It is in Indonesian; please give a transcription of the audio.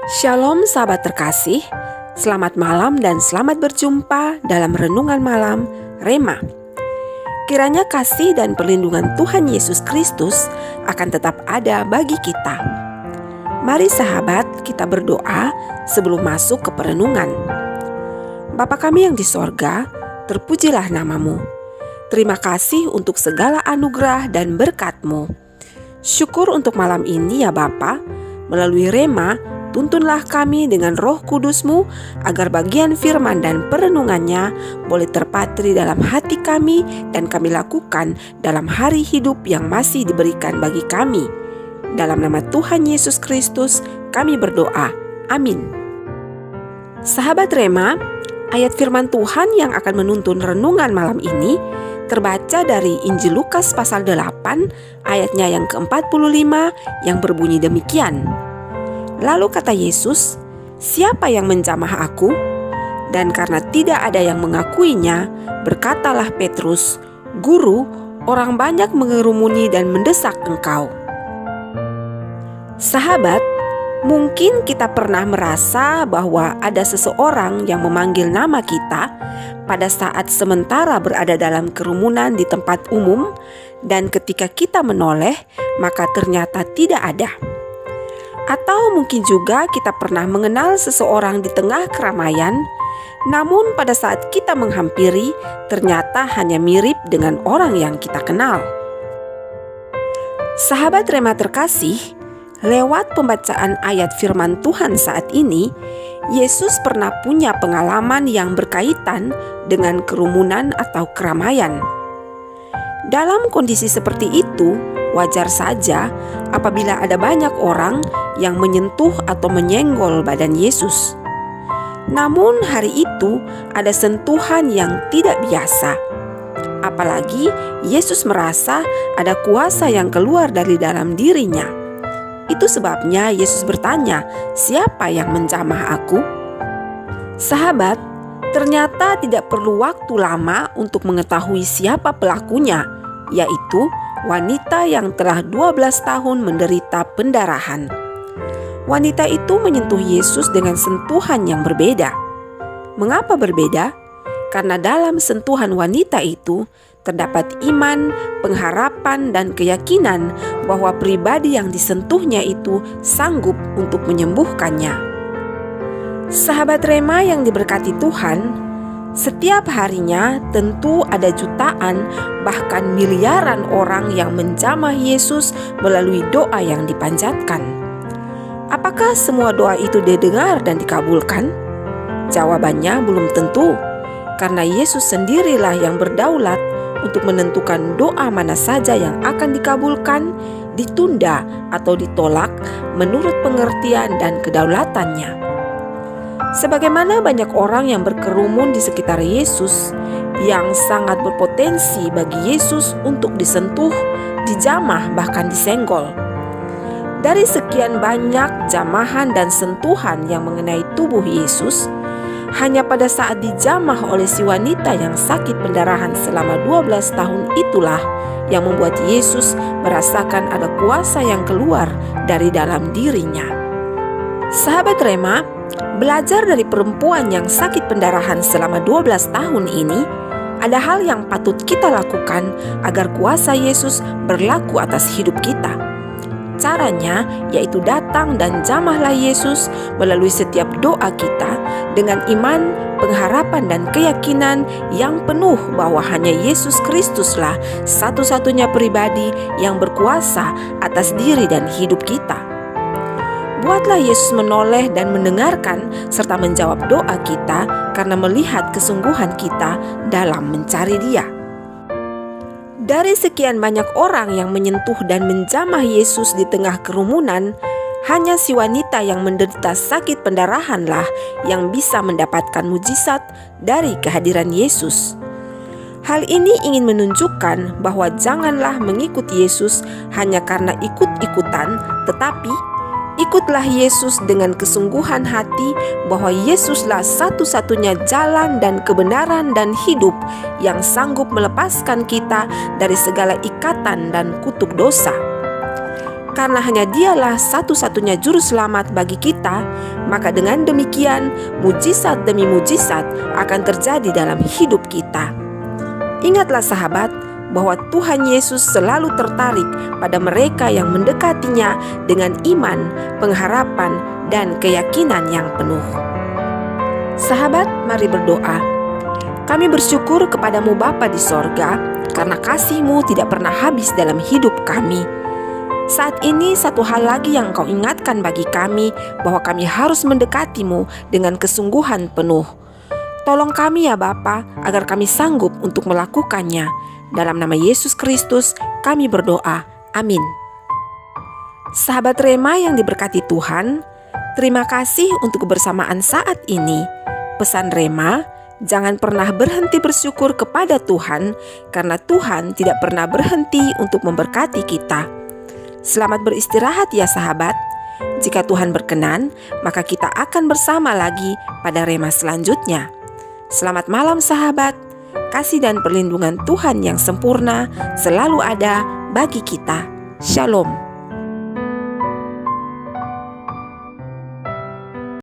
Shalom sahabat terkasih, selamat malam dan selamat berjumpa dalam Renungan Malam Rema. Kiranya kasih dan perlindungan Tuhan Yesus Kristus akan tetap ada bagi kita. Mari sahabat, kita berdoa sebelum masuk ke perenungan. Bapa kami yang di sorga, terpujilah namamu. Terima kasih untuk segala anugerah dan berkat-Mu. Syukur untuk malam ini ya Bapa, melalui Rema, tuntunlah kami dengan Roh Kudus-Mu agar bagian firman dan perenungannya boleh terpatri dalam hati kami dan kami lakukan dalam hari hidup yang masih diberikan bagi kami. Dalam nama Tuhan Yesus Kristus kami berdoa. Amin. Sahabat Rema, ayat firman Tuhan yang akan menuntun renungan malam ini terbaca dari Injil Lukas pasal 8 ayatnya yang ke-45 yang berbunyi demikian. Lalu kata Yesus, "Siapa yang menjamah aku?" Dan karena tidak ada yang mengakuinya, berkatalah Petrus, "Guru, orang banyak mengerumuni dan mendesak engkau." Sahabat, mungkin kita pernah merasa bahwa ada seseorang yang memanggil nama kita pada saat sementara berada dalam kerumunan di tempat umum, dan ketika kita menoleh, maka ternyata tidak ada. Atau mungkin juga kita pernah mengenal seseorang di tengah keramaian, namun pada saat kita menghampiri, ternyata hanya mirip dengan orang yang kita kenal. Sahabat Rema terkasih, lewat pembacaan ayat firman Tuhan saat ini, Yesus pernah punya pengalaman yang berkaitan dengan kerumunan atau keramaian. Dalam kondisi seperti itu, wajar saja apabila ada banyak orang yang menyentuh atau menyenggol badan Yesus. Namun hari itu ada sentuhan yang tidak biasa. Apalagi Yesus merasa ada kuasa yang keluar dari dalam dirinya. Itu sebabnya Yesus bertanya, "Siapa yang menjamah aku?" Sahabat, ternyata tidak perlu waktu lama untuk mengetahui siapa pelakunya, yaitu wanita yang telah 12 tahun menderita pendarahan. Wanita itu menyentuh Yesus dengan sentuhan yang berbeda. Mengapa berbeda? Karena dalam sentuhan wanita itu terdapat iman, pengharapan, dan keyakinan bahwa pribadi yang disentuhnya itu sanggup untuk menyembuhkannya. Sahabat Rema yang diberkati Tuhan, setiap harinya tentu ada jutaan bahkan miliaran orang yang menjamah Yesus melalui doa yang dipanjatkan. Apakah semua doa itu didengar dan dikabulkan? Jawabannya belum tentu, karena Yesus sendirilah yang berdaulat untuk menentukan doa mana saja yang akan dikabulkan, ditunda atau ditolak menurut pengertian dan kedaulatannya. Sebagaimana banyak orang yang berkerumun di sekitar Yesus yang sangat berpotensi bagi Yesus untuk disentuh, dijamah, bahkan disenggol. Dari sekian banyak jamahan dan sentuhan yang mengenai tubuh Yesus, hanya pada saat dijamah oleh si wanita yang sakit pendarahan selama 12 tahun itulah yang membuat Yesus merasakan ada kuasa yang keluar dari dalam dirinya. Sahabat Rema, belajar dari perempuan yang sakit pendarahan selama 12 tahun ini, ada hal yang patut kita lakukan agar kuasa Yesus berlaku atas hidup kita. Caranya yaitu datang dan jamahlah Yesus melalui setiap doa kita dengan iman, pengharapan, dan keyakinan yang penuh bahwa hanya Yesus Kristuslah satu-satunya pribadi yang berkuasa atas diri dan hidup kita. Buatlah Yesus menoleh dan mendengarkan serta menjawab doa kita karena melihat kesungguhan kita dalam mencari Dia. Dari sekian banyak orang yang menyentuh dan menjamah Yesus di tengah kerumunan, hanya si wanita yang menderita sakit pendarahanlah yang bisa mendapatkan mujizat dari kehadiran Yesus. Hal ini ingin menunjukkan bahwa janganlah mengikuti Yesus hanya karena ikut-ikutan, tetapi ikutlah Yesus dengan kesungguhan hati bahwa Yesuslah satu-satunya jalan dan kebenaran dan hidup yang sanggup melepaskan kita dari segala ikatan dan kutuk dosa. Karena hanya Dialah satu-satunya juru selamat bagi kita, maka dengan demikian mujizat demi mujizat akan terjadi dalam hidup kita. Ingatlah sahabat, bahwa Tuhan Yesus selalu tertarik pada mereka yang mendekatinya dengan iman, pengharapan, dan keyakinan yang penuh. Sahabat, mari berdoa. Kami bersyukur kepadamu Bapa di sorga, karena kasih-Mu tidak pernah habis dalam hidup kami. Saat ini satu hal lagi yang Engkau ingatkan bagi kami, bahwa kami harus mendekati-Mu dengan kesungguhan penuh. Tolong kami ya Bapa, agar kami sanggup untuk melakukannya. Dalam nama Yesus Kristus kami berdoa. Amin. Sahabat Rema yang diberkati Tuhan, terima kasih untuk kebersamaan saat ini. Pesan Rema, jangan pernah berhenti bersyukur kepada Tuhan, karena Tuhan tidak pernah berhenti untuk memberkati kita. Selamat beristirahat ya sahabat. Jika Tuhan berkenan, maka kita akan bersama lagi pada Rema selanjutnya. Selamat malam sahabat. Kasih dan perlindungan Tuhan yang sempurna selalu ada bagi kita. Shalom.